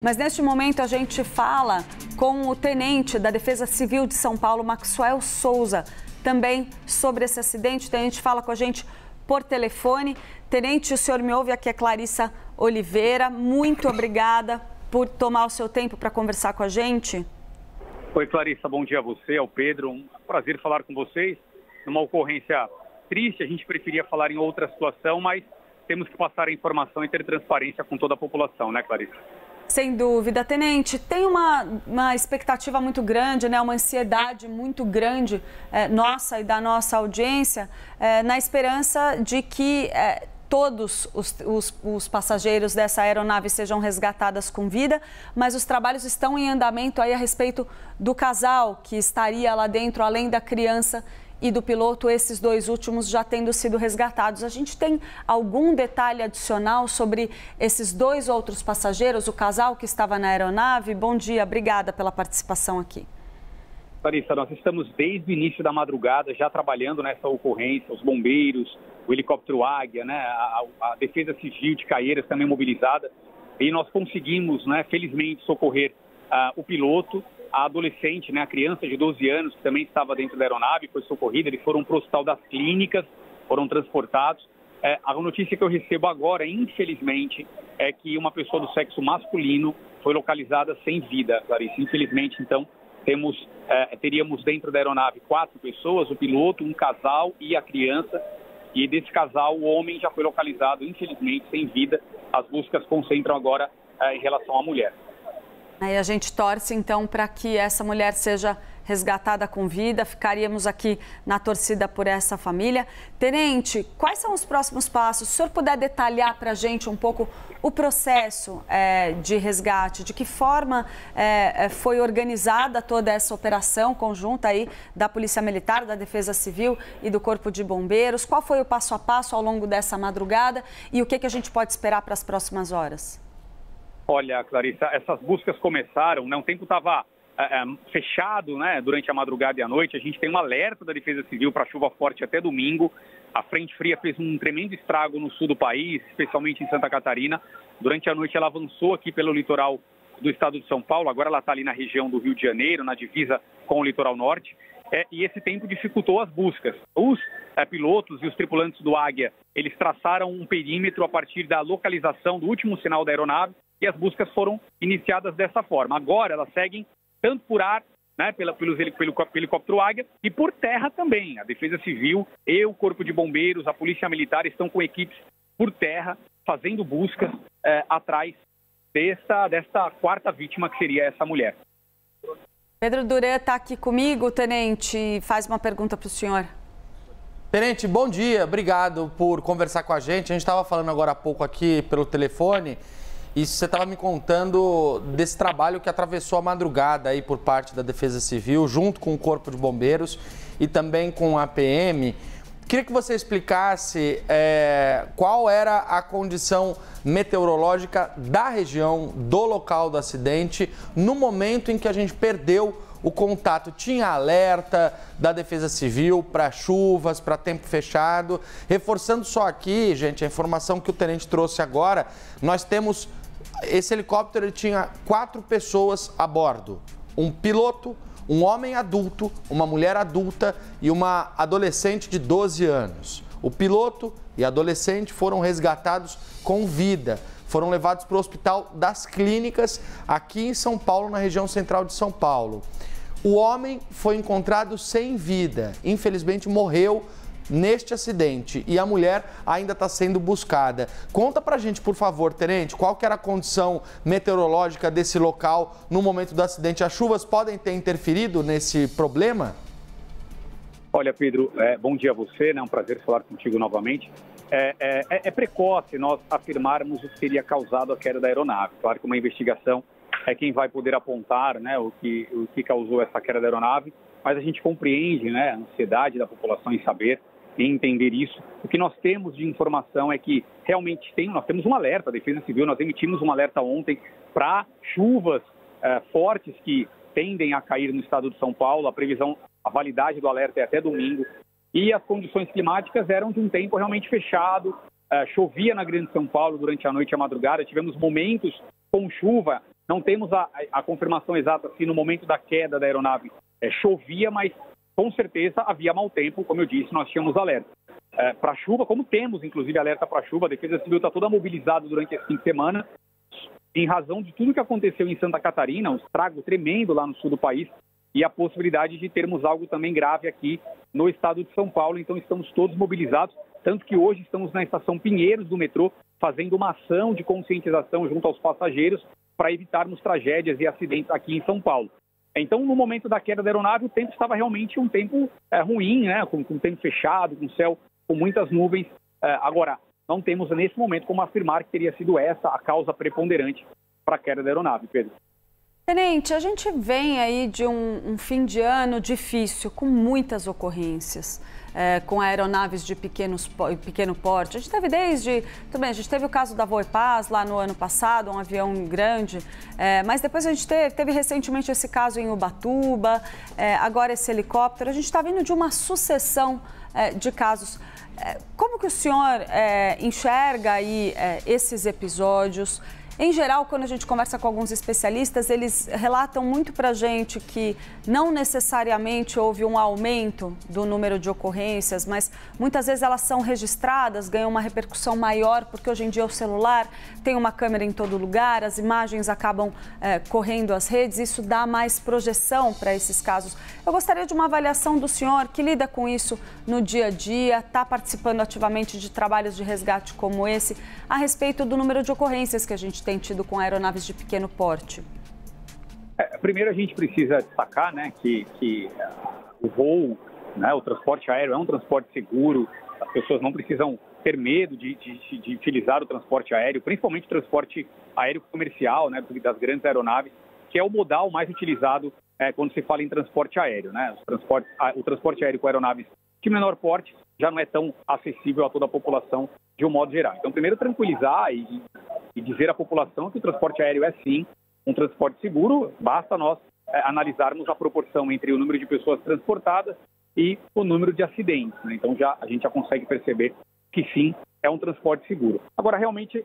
Mas neste momento a gente fala com o tenente da Defesa Civil de São Paulo, Maxwell Souza, também sobre esse acidente. O tenente fala com a gente por telefone. Tenente, o senhor me ouve? Aqui é Clarissa Oliveira. Muito obrigada por tomar o seu tempo para conversar com a gente. Oi, Clarissa, bom dia a você, ao Pedro. Um prazer falar com vocês. Numa ocorrência triste, a gente preferia falar em outra situação, mas temos que passar a informação e ter transparência com toda a população, né, Clarissa? Sem dúvida. Tenente, tem uma expectativa muito grande, né? Uma ansiedade muito grande nossa e da nossa audiência, na esperança de que todos os passageiros dessa aeronave sejam resgatados com vida, mas os trabalhos estão em andamento aí a respeito do casal que estaria lá dentro, além da criança e do piloto, esses dois últimos já tendo sido resgatados. A gente tem algum detalhe adicional sobre esses dois outros passageiros, o casal que estava na aeronave? Bom dia, obrigada pela participação aqui. Larissa, nós estamos desde o início da madrugada já trabalhando nessa ocorrência, os bombeiros, o helicóptero Águia, né, a Defesa Civil de Caieiras também mobilizada, e nós conseguimos, né, felizmente, socorrer o piloto, a adolescente, né, a criança de 12 anos, que também estava dentro da aeronave, foi socorrida. Eles foram para o Hospital das Clínicas, foram transportados. A notícia que eu recebo agora, infelizmente, é que uma pessoa do sexo masculino foi localizada sem vida, Clarice. Infelizmente, então, teríamos dentro da aeronave 4 pessoas, o piloto, um casal e a criança. E desse casal, o homem já foi localizado, infelizmente, sem vida. As buscas concentram agora em relação à mulher. Aí a gente torce, então, para que essa mulher seja resgatada com vida. Ficaríamos aqui na torcida por essa família. Tenente, quais são os próximos passos? Se o senhor puder detalhar para a gente um pouco o processo de resgate, de que forma foi organizada toda essa operação conjunta aí da Polícia Militar, da Defesa Civil e do Corpo de Bombeiros? Qual foi o passo a passo ao longo dessa madrugada e o que a gente pode esperar para as próximas horas? Olha, Clarissa, essas buscas começaram, né? O tempo estava fechado, né? Durante a madrugada e a noite. A gente tem um alerta da Defesa Civil para chuva forte até domingo. A frente fria fez um tremendo estrago no sul do país, especialmente em Santa Catarina. Durante a noite ela avançou aqui pelo litoral do estado de São Paulo. Agora ela está ali na região do Rio de Janeiro, na divisa com o litoral norte. E esse tempo dificultou as buscas. Os pilotos e os tripulantes do Águia, eles traçaram um perímetro a partir da localização do último sinal da aeronave e as buscas foram iniciadas dessa forma. Agora elas seguem tanto por ar, né, pelo helicóptero Águia, e por terra também. A Defesa Civil e o Corpo de Bombeiros, a Polícia Militar estão com equipes por terra fazendo buscas atrás desta quarta vítima, que seria essa mulher. Pedro Duran está aqui comigo, tenente, faz uma pergunta para o senhor. Tenente, bom dia, obrigado por conversar com a gente. A gente estava falando agora há pouco aqui pelo telefone e você estava me contando desse trabalho que atravessou a madrugada aí por parte da Defesa Civil, junto com o Corpo de Bombeiros e também com a PM. Queria que você explicasse qual era a condição meteorológica da região, do local do acidente, no momento em que a gente perdeu o contato. Tinha alerta da Defesa Civil para chuvas, para tempo fechado. Reforçando só aqui, gente, a informação que o tenente trouxe agora, nós temos... Esse helicóptero ele tinha 4 pessoas a bordo. Um piloto, um homem adulto, uma mulher adulta e uma adolescente de 12 anos. O piloto e a adolescente foram resgatados com vida. Foram levados para o Hospital das Clínicas, aqui em São Paulo, na região central de São Paulo. O homem foi encontrado sem vida. Infelizmente, morreu neste acidente e a mulher ainda está sendo buscada. Conta pra gente, por favor, tenente, qual que era a condição meteorológica desse local no momento do acidente? As chuvas podem ter interferido nesse problema? Olha, Pedro, bom dia a você, né? É um prazer falar contigo novamente. É precoce nós afirmarmos o que teria causado a queda da aeronave. Claro que uma investigação é quem vai poder apontar, né, o que causou essa queda da aeronave, mas a gente compreende, né, a ansiedade da população em saber, em entender isso. O que nós temos de informação é que realmente nós temos um alerta, a Defesa Civil, nós emitimos um alerta ontem para chuvas fortes que tendem a cair no estado de São Paulo. A validade do alerta é até domingo. E as condições climáticas eram de um tempo realmente fechado. Chovia na Grande São Paulo durante a noite e a madrugada. Tivemos momentos com chuva Não temos a confirmação exata se no momento da queda da aeronave chovia, mas com certeza havia mau tempo, como eu disse, nós tínhamos alerta. Para chuva, como temos inclusive alerta para chuva, a Defesa Civil está toda mobilizada durante esse fim de semana, em razão de tudo que aconteceu em Santa Catarina, um estrago tremendo lá no sul do país, e a possibilidade de termos algo também grave aqui no estado de São Paulo. Então estamos todos mobilizados, tanto que hoje estamos na estação Pinheiros do metrô, fazendo uma ação de conscientização junto aos passageiros para evitarmos tragédias e acidentes aqui em São Paulo. Então, no momento da queda da aeronave, o tempo estava realmente um tempo ruim, né? Com o tempo fechado, com o céu com muitas nuvens. Agora, não temos nesse momento como afirmar que teria sido essa a causa preponderante para a queda da aeronave, Pedro. Tenente, a gente vem aí de um fim de ano difícil, com muitas ocorrências, com aeronaves de pequeno porte. A gente teve tudo bem, a gente teve o caso da Voipaz lá no ano passado, um avião grande, mas depois a gente teve recentemente esse caso em Ubatuba, agora esse helicóptero. A gente está vindo de uma sucessão de casos. Como que o senhor enxerga aí esses episódios? Em geral, quando a gente conversa com alguns especialistas, eles relatam muito para a gente que não necessariamente houve um aumento do número de ocorrências, mas muitas vezes elas são registradas, ganham uma repercussão maior, porque hoje em dia o celular tem uma câmera em todo lugar, as imagens acabam correndo as redes, isso dá mais projeção para esses casos. Eu gostaria de uma avaliação do senhor que lida com isso no dia a dia, está participando ativamente de trabalhos de resgate como esse, a respeito do número de ocorrências que a gente tem tido com aeronaves de pequeno porte. Primeiro a gente precisa destacar, né, que o voo, né, o transporte aéreo é um transporte seguro, as pessoas não precisam ter medo de utilizar o transporte aéreo, principalmente o transporte aéreo comercial, né, das grandes aeronaves, que é o modal mais utilizado quando se fala em transporte aéreo, né? O transporte aéreo com aeronaves de menor porte já não é tão acessível a toda a população de um modo geral. Então, primeiro, tranquilizar e dizer à população que o transporte aéreo é, sim, um transporte seguro, basta nós analisarmos a proporção entre o número de pessoas transportadas e o número de acidentes, né? Então, a gente já consegue perceber que, sim, é um transporte seguro. Agora, realmente,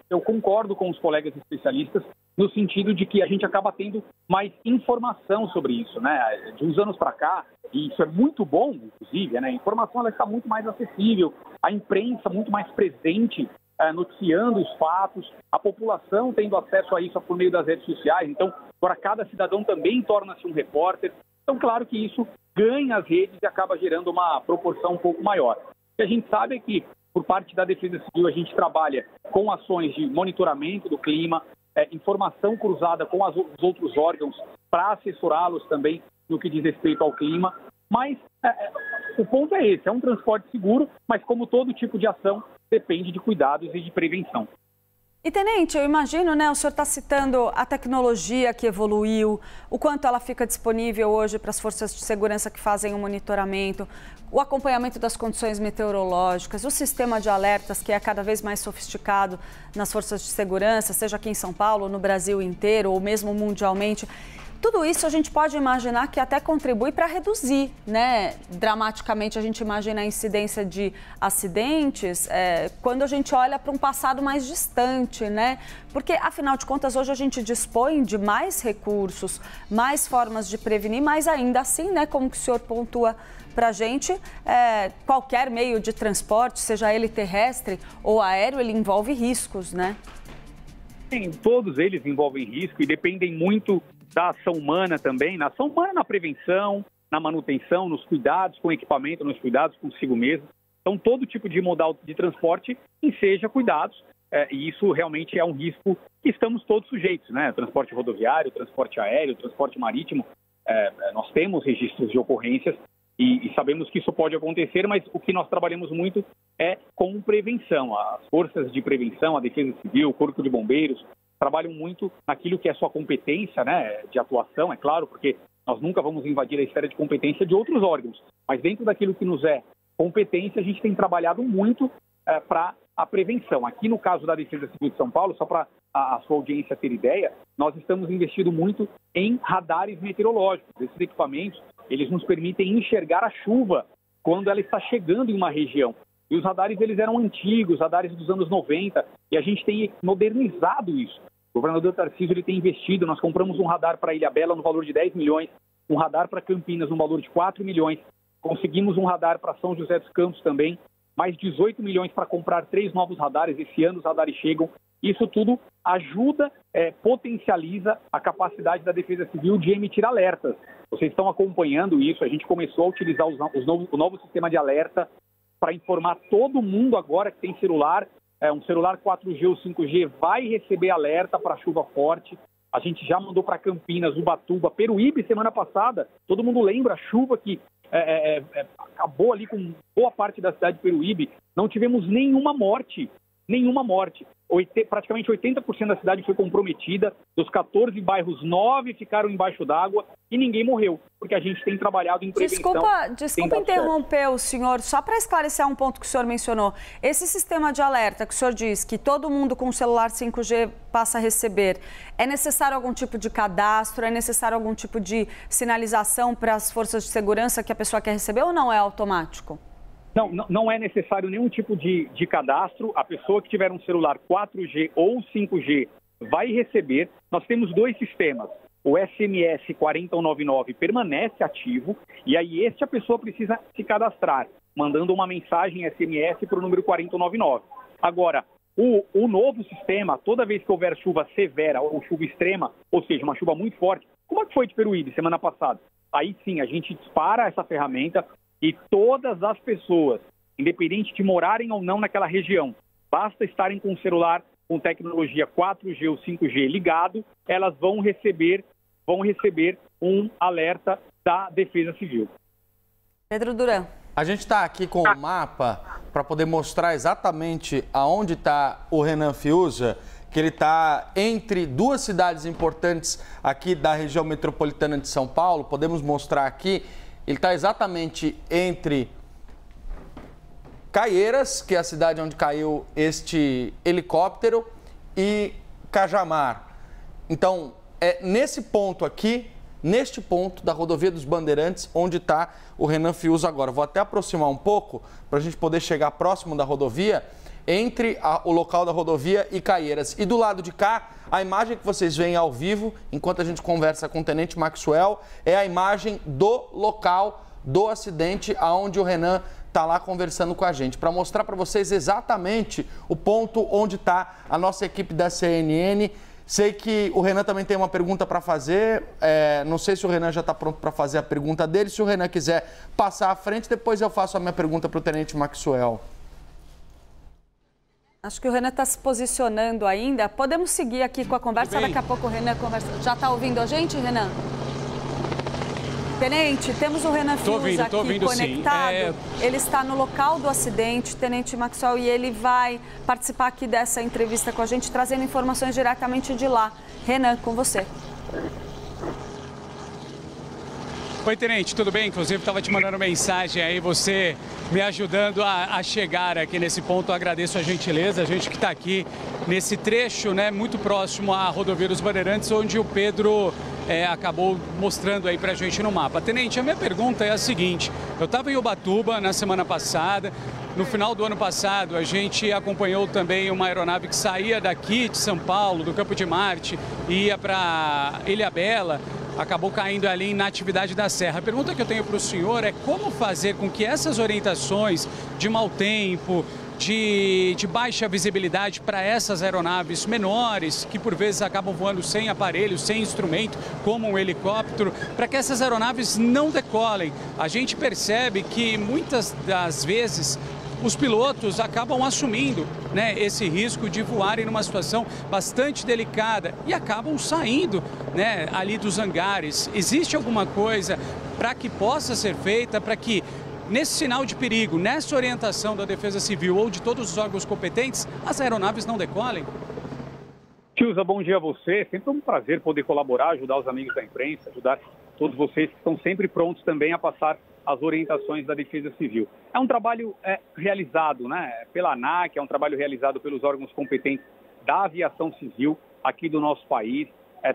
eu concordo com os colegas especialistas no sentido de que a gente acaba tendo mais informação sobre isso, né? De uns anos para cá, e isso é muito bom, inclusive, né? A informação ela está muito mais acessível, a imprensa muito mais presente, noticiando os fatos, a população tendo acesso a isso por meio das redes sociais. Então, agora cada cidadão também torna-se um repórter. Então, claro que isso ganha as redes e acaba gerando uma proporção um pouco maior. O que a gente sabe é que, por parte da Defesa Civil, a gente trabalha com ações de monitoramento do clima, informação cruzada com os outros órgãos para assessorá-los também no que diz respeito ao clima. Mas o ponto é esse, é um transporte seguro, mas como todo tipo de ação, depende de cuidados e de prevenção. E, Tenente, eu imagino, né, o senhor está citando a tecnologia que evoluiu, o quanto ela fica disponível hoje para as forças de segurança que fazem o monitoramento, o acompanhamento das condições meteorológicas, o sistema de alertas que é cada vez mais sofisticado nas forças de segurança, seja aqui em São Paulo, no Brasil inteiro ou mesmo mundialmente. Tudo isso a gente pode imaginar que até contribui para reduzir, né, dramaticamente. A gente imagina a incidência de acidentes quando a gente olha para um passado mais distante, né? Porque, afinal de contas, hoje a gente dispõe de mais recursos, mais formas de prevenir, mas ainda assim, né, como que o senhor pontua para a gente, qualquer meio de transporte, seja ele terrestre ou aéreo, ele envolve riscos, né? Sim, todos eles envolvem risco e dependem muito da ação humana também, na ação humana, na prevenção, na manutenção, nos cuidados com o equipamento, nos cuidados consigo mesmo. Então, todo tipo de modal de transporte enseja cuidados, e isso realmente é um risco que estamos todos sujeitos, né? Transporte rodoviário, transporte aéreo, transporte marítimo, nós temos registros de ocorrências e sabemos que isso pode acontecer, mas o que nós trabalhamos muito é com prevenção. As forças de prevenção, a Defesa Civil, o Corpo de Bombeiros, trabalham muito naquilo que é sua competência, né, de atuação, é claro, porque nós nunca vamos invadir a esfera de competência de outros órgãos, mas dentro daquilo que nos é competência, a gente tem trabalhado muito para a prevenção. Aqui no caso da Defesa Civil de São Paulo, só para a sua audiência ter ideia, nós estamos investindo muito em radares meteorológicos. Esses equipamentos, eles nos permitem enxergar a chuva quando ela está chegando em uma região. E os radares, eles eram antigos, radares dos anos 90, e a gente tem modernizado isso. O governador Tarcísio ele tem investido, nós compramos um radar para Ilhabela no valor de 10 milhões, um radar para Campinas no valor de 4 milhões, conseguimos um radar para São José dos Campos também, mais 18 milhões para comprar 3 novos radares, esse ano os radares chegam. Isso tudo ajuda, potencializa a capacidade da Defesa Civil de emitir alertas. Vocês estão acompanhando isso, a gente começou a utilizar o novo sistema de alerta para informar todo mundo agora que tem celular, um celular 4G ou 5G vai receber alerta para chuva forte. A gente já mandou para Campinas, Ubatuba, Peruíbe semana passada. Todo mundo lembra a chuva que acabou ali com boa parte da cidade de Peruíbe. Não tivemos nenhuma morte. Praticamente 80% da cidade foi comprometida. Dos 14 bairros, 9 ficaram embaixo d'água e ninguém morreu, porque a gente tem trabalhado em prevenção. Desculpa interromper o senhor, só para esclarecer um ponto que o senhor mencionou. Esse sistema de alerta que o senhor diz que todo mundo com celular 5G passa a receber, é necessário algum tipo de cadastro, é necessário algum tipo de sinalização para as forças de segurança que a pessoa quer receber ou não é automático? Não é necessário nenhum tipo de cadastro. A pessoa que tiver um celular 4G ou 5G vai receber. Nós temos 2 sistemas. O SMS 4099 permanece ativo e aí a pessoa precisa se cadastrar, mandando uma mensagem SMS para o número 4099. Agora, o novo sistema, toda vez que houver chuva severa ou chuva extrema, ou seja, uma chuva muito forte, como é que foi de Peruíbe semana passada? Aí sim, a gente dispara essa ferramenta e todas as pessoas, independente de morarem ou não naquela região, basta estarem com o celular com tecnologia 4G ou 5G ligado, elas vão receber um alerta da Defesa Civil. Pedro Duran. A gente está aqui com o mapa para poder mostrar exatamente aonde está o Renan Fiuza, que ele está entre 2 cidades importantes aqui da região metropolitana de São Paulo. Podemos mostrar aqui. Ele está exatamente entre Caieiras, que é a cidade onde caiu este helicóptero, e Cajamar. Então, é nesse ponto aqui, neste ponto da rodovia dos Bandeirantes, onde está o Renan Fiuza agora. Vou até aproximar um pouco para a gente poder chegar próximo da rodovia, entre o local da rodovia e Caieiras. E do lado de cá, a imagem que vocês veem ao vivo, enquanto a gente conversa com o Tenente Maxwell, é a imagem do local do acidente, aonde o Renan está lá conversando com a gente, para mostrar para vocês exatamente o ponto onde está a nossa equipe da CNN. Sei que o Renan também tem uma pergunta para fazer, não sei se o Renan já está pronto para fazer a pergunta dele. Se o Renan quiser passar à frente, depois eu faço a minha pergunta para o Tenente Maxwell. Acho que o Renan está se posicionando ainda. Podemos seguir aqui com a conversa, daqui a pouco o Renan conversa. Já está ouvindo a gente, Renan? Tenente, temos o Renan Fiuza aqui conectado. Ele está no local do acidente, Tenente Maxwell, e ele vai participar aqui dessa entrevista com a gente, trazendo informações diretamente de lá. Renan, com você. Oi, Tenente, tudo bem? Inclusive, estava te mandando mensagem aí, você me ajudando a chegar aqui nesse ponto. Eu agradeço a gentileza, a gente que está aqui nesse trecho, né, muito próximo à rodovia dos Bandeirantes, onde o Pedro acabou mostrando aí pra gente no mapa. Tenente, a minha pergunta é a seguinte: eu estava em Ubatuba na semana passada. No final do ano passado, a gente acompanhou também uma aeronave que saía daqui de São Paulo, do Campo de Marte, e ia para Ilhabela, acabou caindo ali na atividade da Serra. A pergunta que eu tenho para o senhor é como fazer com que essas orientações de mau tempo, de baixa visibilidade para essas aeronaves menores, que por vezes acabam voando sem aparelho, sem instrumento, como um helicóptero, para que essas aeronaves não decolem. A gente percebe que muitas das vezes os pilotos acabam assumindo, né, esse risco de voarem numa situação bastante delicada e acabam saindo, né, ali dos hangares. Existe alguma coisa para que possa ser feita, para que nesse sinal de perigo, nessa orientação da Defesa Civil ou de todos os órgãos competentes, as aeronaves não decolem? Fiuza, bom dia a você. Sempre um prazer poder colaborar, ajudar os amigos da imprensa, ajudar todos vocês que estão sempre prontos também a passar as orientações da Defesa Civil. É um trabalho realizado, né, pela ANAC, é um trabalho realizado pelos órgãos competentes da aviação civil aqui do nosso país.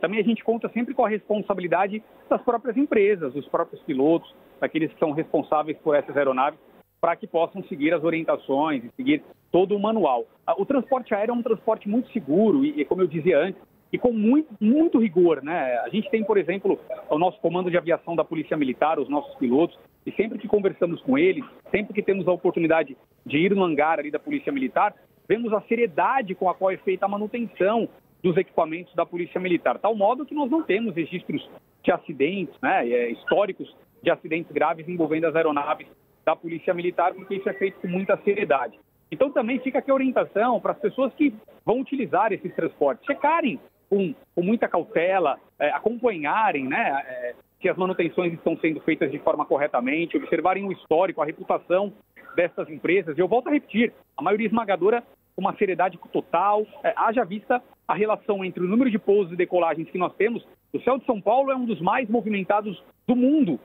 Também a gente conta sempre com a responsabilidade das próprias empresas, dos próprios pilotos, daqueles que são responsáveis por essas aeronaves, para que possam seguir as orientações e seguir todo o manual. O transporte aéreo é um transporte muito seguro e como eu dizia antes, e com muito rigor, né? A gente tem, por exemplo, o nosso comando de aviação da Polícia Militar, os nossos pilotos, e sempre que conversamos com eles, sempre que temos a oportunidade de ir no hangar ali da Polícia Militar, vemos a seriedade com a qual é feita a manutenção dos equipamentos da Polícia Militar, tal modo que nós não temos registros de acidentes, né, históricos de acidentes graves envolvendo as aeronaves da Polícia Militar, porque isso é feito com muita seriedade. Então também fica aqui a orientação para as pessoas que vão utilizar esses transportes, checarem com muita cautela, acompanharem, né, se as manutenções estão sendo feitas de forma corretamente, observarem o histórico, a reputação dessas empresas. E eu volto a repetir, a maioria esmagadora com uma seriedade total, haja vista a relação entre o número de pousos e decolagens que nós temos. O céu de São Paulo é um dos mais movimentados do mundo,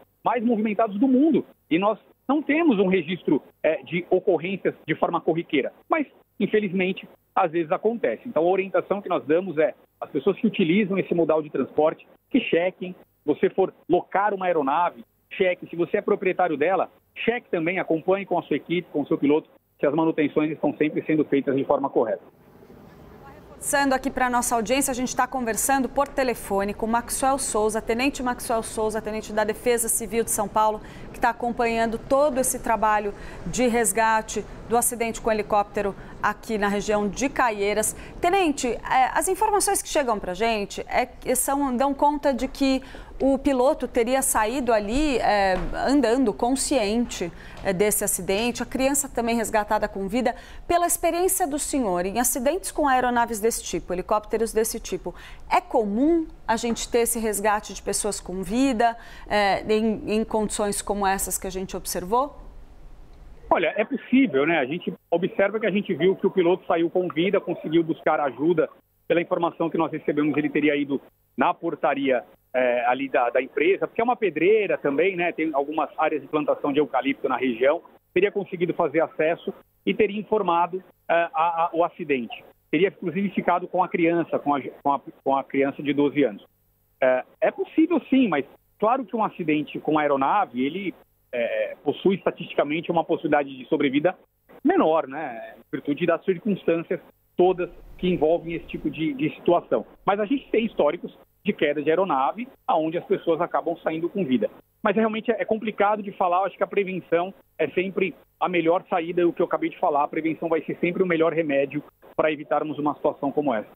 e nós não temos um registro de ocorrências de forma corriqueira, mas, infelizmente, às vezes acontece. Então, a orientação que nós damos é as pessoas que utilizam esse modal de transporte, que chequem. Se você for locar uma aeronave, cheque. Se você é proprietário dela, cheque também, acompanhe com a sua equipe, com o seu piloto, se as manutenções estão sempre sendo feitas de forma correta. Passando aqui para a nossa audiência, a gente está conversando por telefone com Maxwell Souza, tenente Maxwell Souza, tenente da Defesa Civil de São Paulo, que está acompanhando todo esse trabalho de resgate do acidente com helicóptero aqui na região de Caieiras. Tenente, as informações que chegam para a gente dão conta de que o piloto teria saído ali andando consciente desse acidente, a criança também resgatada com vida. Pela experiência do senhor em acidentes com aeronaves desse tipo, helicópteros desse tipo, é comum a gente ter esse resgate de pessoas com vida em condições como essas que a gente observou? Olha, é possível, né? A gente observa que a gente viu que o piloto saiu com vida, conseguiu buscar ajuda. Pela informação que nós recebemos, ele teria ido na portaria ali da empresa, porque é uma pedreira também, né? Tem algumas áreas de plantação de eucalipto na região. Teria conseguido fazer acesso e teria informado o acidente. Teria, inclusive, ficado com a criança, com a criança de 12 anos. É possível, sim, mas claro que um acidente com aeronave, ele possui estatisticamente uma possibilidade de sobrevida menor, né? Em virtude das circunstâncias todas que envolvem esse tipo de situação. Mas a gente tem históricos de queda de aeronave, onde as pessoas acabam saindo com vida. Mas realmente é complicado de falar, eu acho que a prevenção é sempre a melhor saída, o que eu acabei de falar, a prevenção vai ser sempre o melhor remédio para evitarmos uma situação como essa.